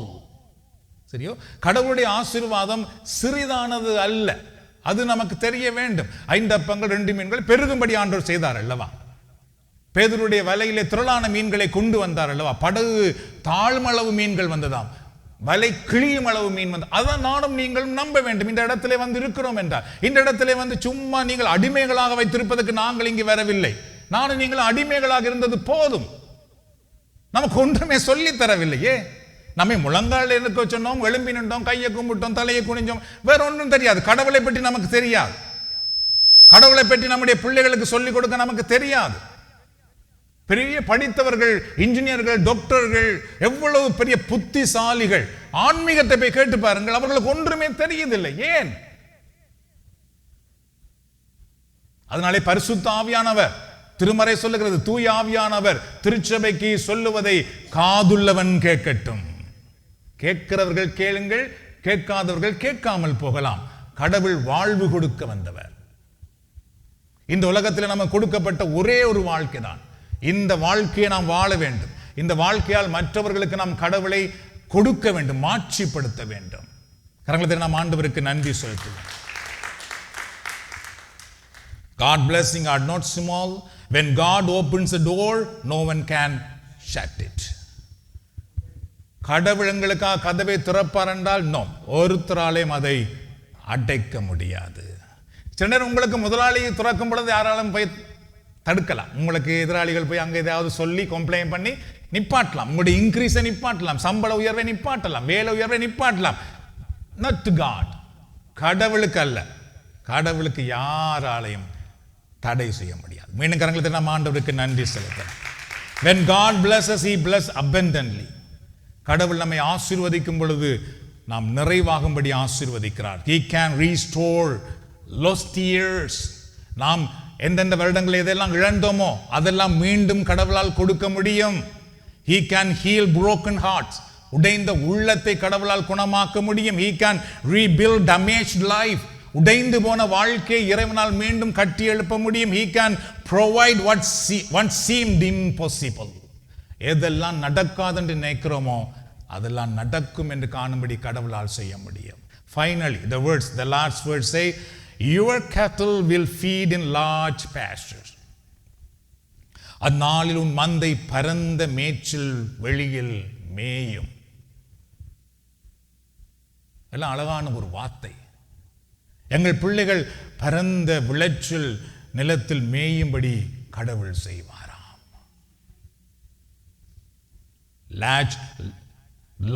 சரியோ? கடவுளுடைய ஆசீர்வாதம் சிறிதானது அல்ல, அது நமக்கு தெரிய வேண்டும். 5 அப்பங்கள் 2 மீன்கள் பெருகும்படி ஆண்டவர் செய்தார் அல்லவா? பேதுருடைய வலையிலே திரளான மீன்களை கொண்டு வந்தார் அல்லவா? படகு தாழ்மளவு மீன்கள் வந்ததாம், வலை கிழியும் அளவு மீன் வந்து. அதான் நானும் நீங்களும் நம்ப வேண்டும். இந்த இடத்திலே வந்து இருக்கிறோம் என்றால், இந்த இடத்திலே வந்து சும்மா நீங்கள் அடிமைகளாக வைத்திருப்பதற்கு நாங்கள் இங்கு வரவில்லை. நானும் நீங்களும் அடிமைகளாக இருந்தது போதும், நமக்கு ஒன்றுமே சொல்லி தரவில்லையே. நம்மை முழங்கால் இருக்க சொன்னோம், எழும்பி நின்றோம், கையை கும்பிட்டோம், தலையை குனிஞ்சோம், வேற ஒன்றும் தெரியாது. கடவுளை பற்றி நமக்கு தெரியாது, கடவுளை பற்றி நம்முடைய பிள்ளைகளுக்கு சொல்லிக் கொடுக்க நமக்கு தெரியாது. பெரிய படித்தவர்கள், இன்ஜினியர்கள், டாக்டர்கள், எவ்வளவு பெரிய புத்திசாலிகள், ஆன்மீகத்தை போய் கேட்டு பாருங்கள், அவர்களுக்கு ஒன்றுமே தெரியுதில்லை. ஏன்? அதனாலே பரிசுத்த ஆவியானவர், திருமறை சொல்லுகிறது, தூய ஆவியானவர் திருச்சபைக்கு சொல்லுவதை காதுள்ளவன் கேட்கட்டும். கேட்கிறவர்கள் கேளுங்கள், கேட்காதவர்கள் கேட்காமல் போகலாம். கடவுள் வாழ்வு கொடுக்க வந்தவர். இந்த உலகத்தில் நமக்கு கொடுக்கப்பட்ட ஒரே ஒரு வாழ்க்கை தான். இந்த வாழ்க்கையை நாம் வாழ வேண்டும். இந்த வாழ்க்கையால் மற்றவர்களுக்கு நாம் கடவுளை கொடுக்க வேண்டும், மாட்சிப்படுத்த வேண்டும். கரங்களை நாம் ஆண்டவருக்கு நன்றி செலுத்துவோம். God blessing are not small. When God opens a door, no one can shut it. கடவுள் எங்களுக்காக கதவை திறப்பார் என்றால் நோ, ஒருத்தராலையும் அதை அடைக்க முடியாது. சிலர் உங்களுக்கு முதலாளியை திறக்கும் பொழுது யாராலும் போய் தடுக்கலாம். உங்களுக்கு எதிராளிகள் போய் அங்கே ஏதாவது சொல்லி கம்ப்ளைண்ட் பண்ணி நிப்பாட்டலாம். உங்களுடைய இன்க்ரீஸை நிப்பாட்டலாம், சம்பள உயர்வை நிப்பாட்டலாம், வேலை உயர்வை நிப்பாட்டலாம். not to God. கடவுளுக்கு அல்ல, கடவுளுக்கு யாராலையும் தடை செய்ய முடியாது. மீண்டும் கரங்களை நாம் ஆண்டவருக்கு நன்றி செலுத்தலாம். When God blesses, He blesses abundantly. கடவுள் நம்மை ஆசீர்வதிக்கும் பொழுது நாம் நிறைவாகும்படி ஆசீர்வதிக்கிறார். He can restore lost years. நாம் எந்தெந்த வருடங்கள் எதெல்லாம் இழந்தோமோ அதெல்லாம் மீண்டும் கடவுளால் கொடுக்க முடியும். He can heal broken hearts. உடைந்த உள்ளத்தை கடவுளால் குணமாக்க முடியும். He can rebuild damaged life. உடைந்து போன வாழ்க்கையை இறைவனால் மீண்டும் கட்டி எழுப்ப முடியும். He can provide what once seemed impossible. எதெல்லாம் நடக்காது என்று நினைக்கிறோமோ அதெல்லாம் நடக்கும் என்று காணும்படி கடவுளால் செய்ய முடியும். Finally, the last words say, your cattle will feed in large pastures. அந்நாளில் உன் மந்தை பரந்த மேய்ச்சல் வெளியில் மேயும். எல்லாம் அழகான ஒரு வார்த்தை. எங்கள் பிள்ளைகள் பரந்த விளைச்சல் நிலத்தில் மேயும்படி கடவுள் செய்வாராம்.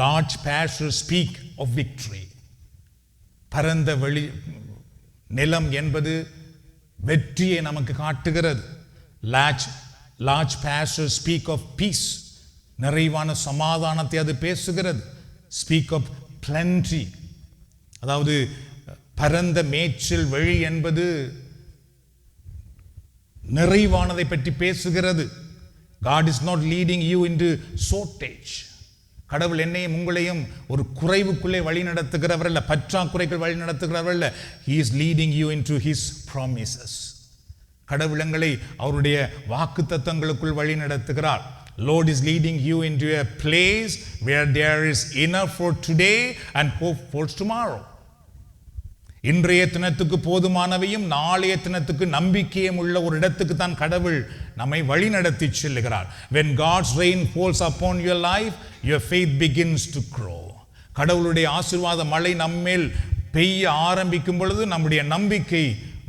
Large pastures speak of victory. பரந்த நிலம் என்பது வெற்றியை நமக்கு காட்டுகிறது. Large pastures speak of peace. நிறைவான சமாதானத்தை அது பேசுகிறது. Speak of plenty. அதாவது பரந்த மேய்ச்சல் வெளி என்பது நிறைவானதை பற்றி பேசுகிறது. God is not leading you into shortage. கடவுள் என்னையும் உங்களையும் ஒரு குறைவுக்குள்ளே வழி நடத்துகிறவர் அல்ல, பற்றாக்குறைகள் வழி நடத்துகிறவர் அல்ல. He is leading you into His promises. கடவுள் எங்களை அவருடைய வாக்குத்தத்தங்களுக்குள் வழி நடத்துகிறார். Lord is leading you into a place where there is enough for today and hope for tomorrow. இன்றைய தினத்துக்கு போதுமானவையும் நாளைய தினத்துக்கு நம்பிக்கையும் உள்ள ஒரு இடத்துக்கு தான் கடவுள் நம்மை வழி நடத்தி செல்லுகிறார். When God's rain falls upon your life, your faith begins to grow. கடவுளுடைய ஆசீர்வாத மழை நம்மேல் பெய்ய ஆரம்பிக்கும் பொழுது நம்முடைய நம்பிக்கை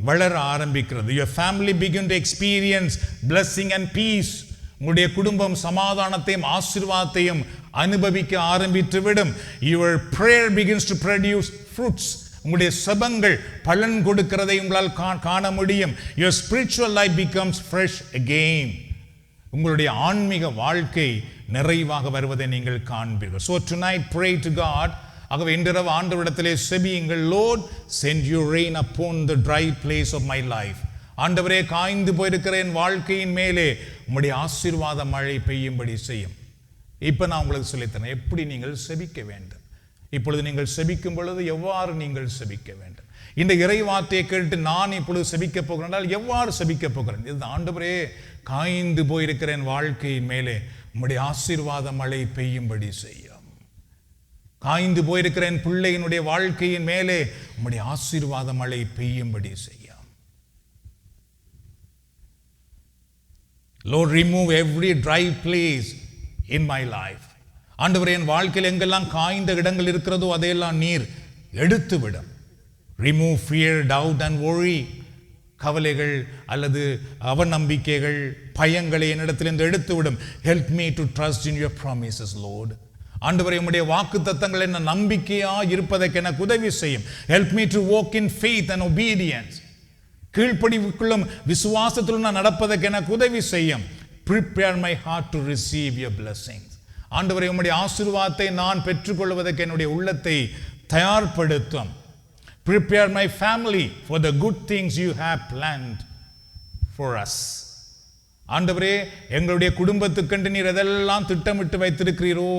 வளர ஆரம்பிக்கிறது. Your family begin to experience blessing and peace. உங்களுடைய குடும்பம் சமாதானத்தையும் ஆசீர்வாதத்தையும் அனுபவிக்க ஆரம்பித்து விடும். Your prayer begins to produce fruits. உங்களுடைய செபங்கள் பலன் கொடுக்கிறதை உங்களால் காண முடியும். Your spiritual life becomes fresh again. உங்களுடைய ஆன்மீக வாழ்க்கை நிறைவாக வருவதை நீங்கள் காண்பீர்கள். So tonight pray to God. ஆகவே இன்றிரவு ஆண்டவரிடத்திலே செபியுங்கள். Lord, send your rain upon the dry place of my life. ஆண்டவரே, காய்ந்து போயிருக்கிற என் வாழ்க்கையின் மேலே உம்முடைய ஆசீர்வாத மழை பெய்யும்படி செய்யும். இப்போ நான் உங்களுக்கு சொல்லித்தரேன் எப்படி நீங்கள் செபிக்க வேண்டும். இப்பொழுது நீங்கள் செபிக்கும் பொழுது எவ்வாறு நீங்கள் செபிக்க வேண்டும். இந்த இறை வார்த்தையை கேட்டு நான் இப்பொழுது செபிக்க போகிறேன் எவ்வாறு செபிக்க போகிறேன். இது ஆண்டவரே, காய்ந்து போயிருக்கிற என் வாழ்க்கையின் மேலே உம்முடைய ஆசீர்வாத மழை பெய்யும்படி செய்யும். காய்ந்து போயிருக்கிற என் பிள்ளையினுடைய வாழ்க்கையின் மேலே உம்முடைய ஆசீர்வாத மழை பெய்யும்படி செய்யும். Lord, remove every dry place in my life. ஆண்டவரே, என் வாழ்க்கையில் எங்கெல்லாம் காய்ந்த இடங்கள் இருக்கிறதோ அதையெல்லாம் நீர் எடுத்து விடும். Remove fear, doubt and worry. கவலைகள் அல்லது அவநம்பிக்கைகள், பயங்களை என்னிடத்திலிருந்து எடுத்து விடும். Help me to trust in your promises, Lord. ஆண்டவரே, உம்முடைய வாக்குத்தத்தங்கள் என்ன நம்பிக்கையா இருப்பதற்கு எனக்கு உதவி செய்யும். Help me to walk in faith and obedience. கீழ்ப்படிவுக்குள்ளும் விசுவாசத்திலும் நான் நடப்பதற்கு எனக்கு உதவி செய்யும். Prepare my heart to receive your blessings. ஆண்டவரே, உம்முடைய ஆசீர்வாதத்தை நான் பெற்றுக்கொள்வதற்கு என்னுடைய உள்ளத்தை தயார்படுத்தும். Prepare my family for the good things you have planned for us. ஆண்டவரே, எங்களுடைய குடும்பத்துக்கென்று நீர் எதெல்லாம் திட்டமிட்டு வைத்திருக்கிறீரோ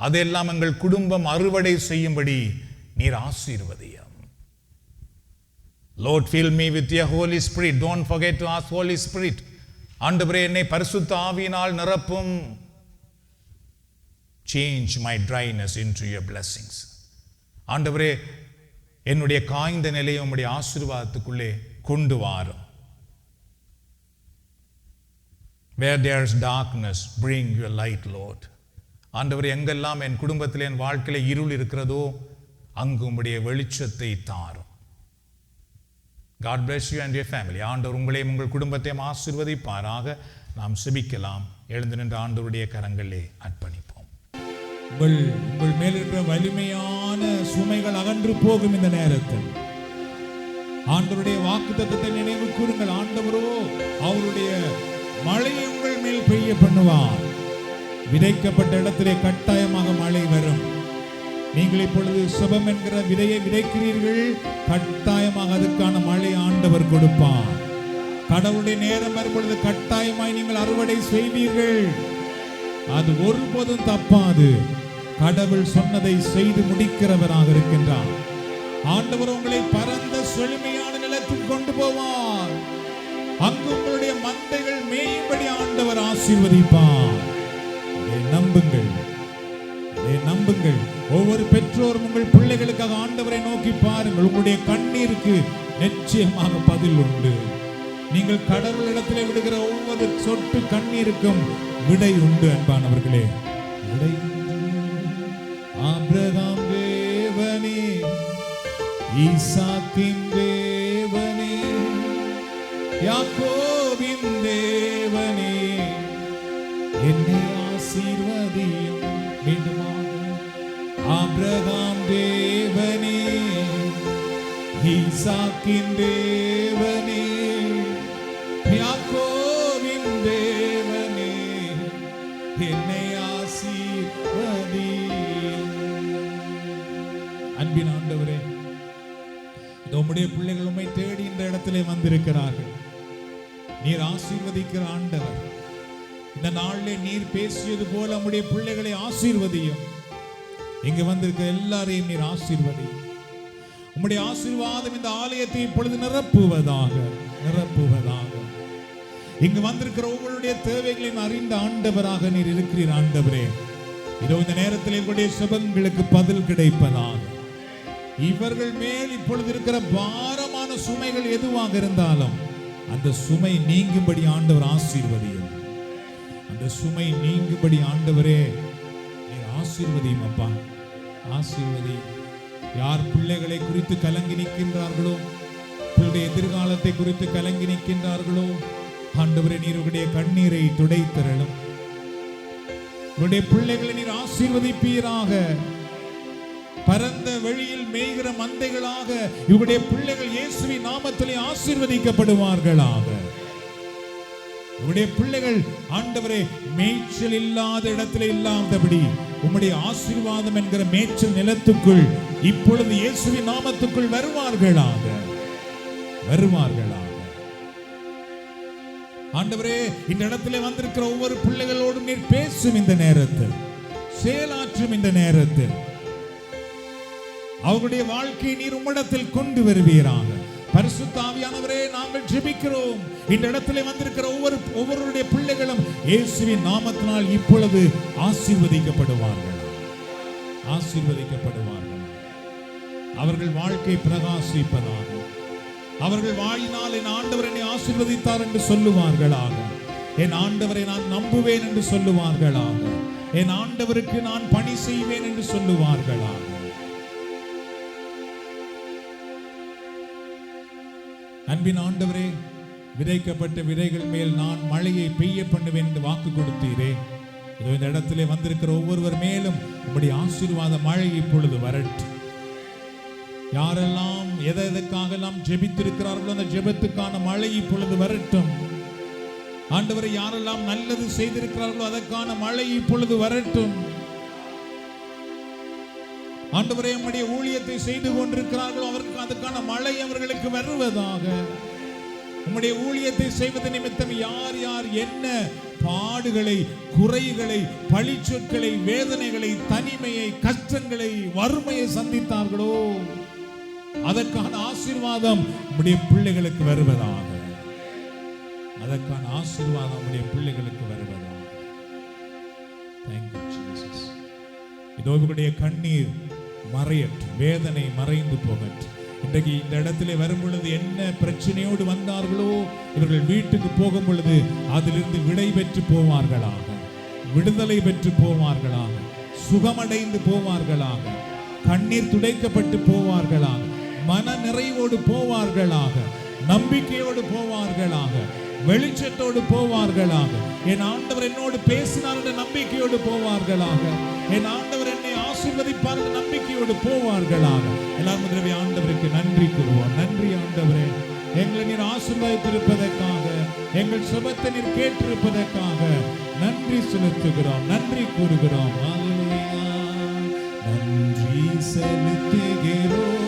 அதெல்லாம் எங்கள் குடும்பம் அறுவடை செய்யும்படி நீர் ஆசீர்வதியும். Lord, fill me with your Holy Spirit. Don't forget to ask Holy Spirit. ஆண்டவரே, என்னை பரிசுத்த ஆவியினால் நிரப்பும். Change my dryness into your blessings. ஆண்டவரே, என்னுடைய காய்ந்த நிலையை உம்முடைய ஆசீர்வாதத்துக்குள்ளே கொண்டு வாரும். Where there is darkness, bring your light, Lord. ஆண்டவரே, எங்கெல்லாம் என் குடும்பத்தில் என் வாழ்க்கையில் இருள் இருக்கிறதோ அங்கு உம்முடைய வெளிச்சத்தை தாரும். God bless you and your family. ஆண்டவர் உங்களையும் உங்கள் குடும்பத்தையும் ஆசீர்வதிப்பாராக. நாம் செபிக்கலாம். எழுந்து நின்று ஆண்டவருடைய கரங்களிலே அர்ப்பணிப்போம். உங்கள் மேல் இருக்கிற வலிமையான சுமைகள் அகன்று போகும் இந்த நேரத்தில் ஆண்டவருடைய வாக்குத்தத்தத்தை நினைவு கூறுங்கள். ஆண்டவரோ அவருடைய மழையை உங்கள் விதைகள் மேல் பெய்ய பண்ணுவார். விதைக்கப்பட்ட இடத்திலே கட்டாயமாக மழை வரும். நீங்கள் இப்பொழுது சுபம் என்கிற விதையை விதைக்கிறீர்கள், கட்டாயமாக அதுக்கான மழை ஆண்டவர் கொடுப்பார். கடவுளுடைய நேரம் வரும்பொழுது கட்டாயமாய் நீங்கள் அறுவடை செய்வீர்கள். அது ஒருபோதும் தப்பாது. கடவுள் சொன்னதை செய்து முடிக்கிறவராக இருக்கின்றார். ஆண்டவர் உங்களை பரந்த செழுமையான நிலத்தில் கொண்டு போவார். அங்கு உங்களுடைய மந்தைகள் மேயும்படி ஆண்டவர் ஆசீர்வதிப்பார். அதை நம்புங்கள், அதை நம்புங்கள். ஒவ்வொரு பெற்றோரும் உங்கள் பிள்ளைகளுக்காக ஆண்டவரை நோக்கி பாருங்கள். உங்களுடைய கண்ணீருக்கு நிச்சயமாக பதில் உண்டு. நீங்கள் கடவுளிடத்திலே விடுகிற ஒவ்வொரு சொட்டு கண்ணீருக்கும் விடை உண்டு. அன்பானவர்களே, விடை ஆபிரகாம் தேவனே, ஈசாக்கின் தேவனே, யாக்கோபின் தேவனே, என்னை ஆசீர்வதியும். மீண்டுமாக ஆபிரகாம் தேவனே, ஈசாக்கின் தேவனே, யாக்கோபின் தேவனே, என்னை ஆசீர்வதியும். அன்பின் ஆண்டவரே, உம்முடைய பிள்ளைகள் உம்மை தேடி இந்த இடத்திலே வந்திருக்கிறார்கள். நீர் ஆசீர்வதிக்கிற ஆண்டவர். இந்த நாளிலே நீர் பேசியது போல உம்முடைய பிள்ளைகளை ஆசீர்வதியும். இங்கு வந்திருக்கிற எல்லாரையும் நீர் ஆசீர்வதியும். உம்முடைய ஆசீர்வாதம் இந்த ஆலயத்தை இப்பொழுது நிரப்புவதாக, நிரப்புவதாக. இங்கு வந்திருக்கிற ஒவ்வொருடைய தேவைகளையும் அறிந்த ஆண்டவராக நீர் இருக்கிறீர். ஆண்டவரே, இதோ இந்த நேரத்தில் எங்களுடைய சுபங்களுக்கு பதில் கிடைப்பதாக. இவர்கள் மேல் இப்பொழுது இருக்கிற பாரமான சுமைகள் எதுவாக இருந்தாலும் அந்த சுமை நீங்கும்படி ஆண்டவர் ஆசீர்வதியும். அந்த சுமை நீங்கும்படி ஆண்டவரே நீர் ஆசீர்வதியும். அப்பா, ஆசீர்வதியும். யார் பிள்ளைகளை குறித்து கலங்கி நிற்கின்றார்களோ, பிள்ளைடைய எதிர்காலத்தை குறித்து கலங்கி நிற்கின்றார்களோ, ஆண்டவரே நீர் உங்களுடைய கண்ணீரை துடைத்தரலும். உங்களுடைய பிள்ளைகளை நீர் ஆசீர்வதிப்பீராக. பரந்த வெளியில் மேய்கிற மந்தைகளாக இவருடைய பிள்ளைகள் இயேசுவின் நாமத்திலே ஆசீர்வதிக்கப்படுவார்களாக. இவருடைய பிள்ளைகள் ஆண்டவரே மேய்ச்சல் இல்லாத இடத்திலே இல்லாதபடி உம்முடைய ஆசீர்வாதம் என்கிற மேய்ச்சல் நிலத்துக்குள் இப்பொழுது இயேசுவின் நாமத்துக்குள் வருவார்களாக, வருவார்களாக. ஆண்டவரே, இந்த இடத்திலே வந்திருக்கிற ஒவ்வொரு பிள்ளைகளோடும் நீர் பேசும். இந்த நேரத்தில் செயலாற்றும். இந்த நேரத்தில் அவர்களுடைய வாழ்க்கையை நீர் உம்மிடத்தில் கொண்டு வருவீராக. பரிசுத்த ஆவியானவரே, நாங்கள் ஜெபிக்கிறோம். இந்த இடத்திலே வந்திருக்கிற ஒவ்வொருடைய பிள்ளைகளும் இயேசுவின் நாமத்தினால் இப்பொழுது ஆசீர்வதிக்கப்படுவார்கள், ஆசீர்வதிக்கப்படுவார்கள். அவர்கள் வாழ்க்கை பிரகாசிப்பதாக. அவர்கள் வாயினால் என் ஆண்டவர் என்னை ஆசீர்வதித்தார் என்று சொல்லுவார்களாக. என் ஆண்டவரை நான் நம்புவேன் என்று சொல்லுவார்களாக. என் ஆண்டவருக்கு நான் பணி செய்வேன் என்று சொல்லுவார்களாக. அன்பின் ஆண்டவரே, விதைக்கப்பட்ட விதைகள் மேல் நான் மழையை பெய்ய பண்ணுவேன் என்று வாக்கு கொடுத்தீரே. இதோ இந்த இடத்திலே வந்திருக்கிற ஒவ்வொருவர் மேலும் உம்முடைய ஆசீர்வாத மழை இப்பொழுது வரட்டும். யாரெல்லாம் எதற்காக எல்லாம் ஜெபித்திருக்கிறார்களோ அந்த ஜெபத்துக்கான மழை இப்பொழுது வரட்டும். ஆண்டவரை, யாரெல்லாம் நல்லது செய்திருக்கிறார்களோ அதற்கான மழை இப்பொழுது வரட்டும். ஆண்டவரே, நம்முடைய ஊழியத்தை செய்து கொண்டிருக்கிறார்களோ அவருக்கு அதுக்கான மழை அவர்களுக்கு வருவதாக. உம்முடைய ஊழியத்தை செய்வது நிமித்தம் யார் யார் என்ன பாடுகளை, குறைகளை, பழிச்சொற்களை, வேதனைகளை, தனிமையை, கஷ்டங்களை, வறுமையை சந்தித்தார்களோ அதற்கான ஆசீர்வாதம் உம்முடைய பிள்ளைகளுக்கு வருவதாக. அதற்கான ஆசீர்வாதம் உம்முடைய பிள்ளைகளுக்கு வருவதாக. Thank you, Jesus. இதோ இவருடைய கண்ணீர் மறையற்று, வேதனை மறைந்து போகட்டும். இன்றைக்கு இந்த இடத்திலே வரும் பொழுது என்ன பிரச்சனையோடு வந்தார்களோ இவர்கள் வீட்டுக்கு போகும் பொழுது அதிலிருந்து விடை பெற்று போவார்களாக, விடுதலை பெற்று போவார்களாக, சுகமடைந்து போவார்களாக, கண்ணீர் துடைக்கப்பட்டு போவார்களாக, மன நிறைவோடு போவார்களாக, நம்பிக்கையோடு போவார்களாக, வெளிச்சத்தோடு போவார்களாக. என் ஆண்டவர் என்னோடு பேசினார் என்ற நம்பிக்கையோடு போவார்களாக. என் ஆண்டவர் என்னை ஆசீர்வதிப்பார் என்ற நம்பிக்கையோடு போவார்களாக. எல்லாரும் முதலில் ஆண்டவருக்கு நன்றி கூறுவோம். நன்றி ஆண்டவரே, எங்களை நீர் ஆசீர்வதித்திருப்பதற்காக, எங்கள் சுபத்தை நீர் கேட்டிருப்பதற்காக நன்றி செலுத்துகிறோம், நன்றி கூறுகிறோம். ஹல்லேலூயா. நன்றி செலுத்துகிறோம்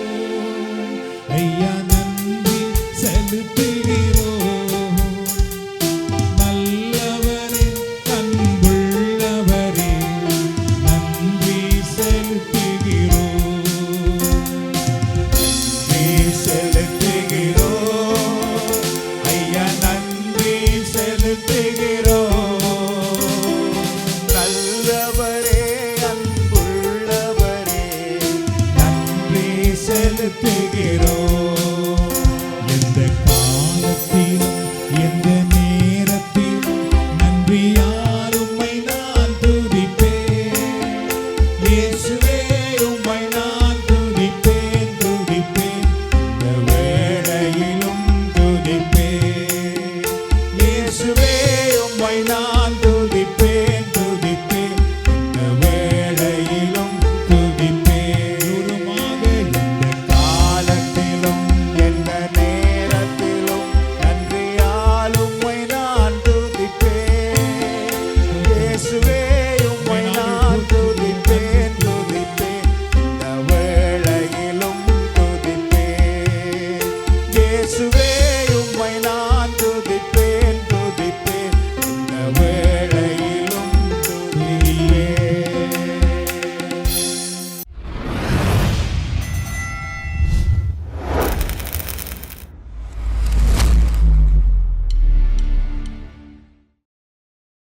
ஐயா, நன்றி செலுத்துகிறோம். நல்லவரே, அன்புள்ளவரே, நன்றி செலுத்துகிறோம். நன்றி செலுத்துகிறோம் ஐயா, நன்றி செலுத்துகிறோம். நல்லவரே, அன்புள்ளவரே, நன்றி செலுத்துகிறோம். எந்த காலத்திலும் எந்த நேரத்திலும் நன்றியால் உம்மை நான் துதிப்பேன். இயேசுவே, உம்மை நான் துதிப்பேன், துதிப்பேன். இந்த வேளையிலும் துதிப்பேன். இயேசுவே, உம்மை நான் துதிப்பேன், துதிப்பேன். இந்த வேளையிலும் துதிப்பேன். தூரமாக எந்த காலத்திலும் எந்த நேரத்திலும் நன்றியால் உம்மை நான் துதிப்பேன். இயேசுவே, உம்மை நான் துதிப்பேன், துதிப்பேன். இந்த வேளையிலும் துதிப்பேன். இயேசுவே,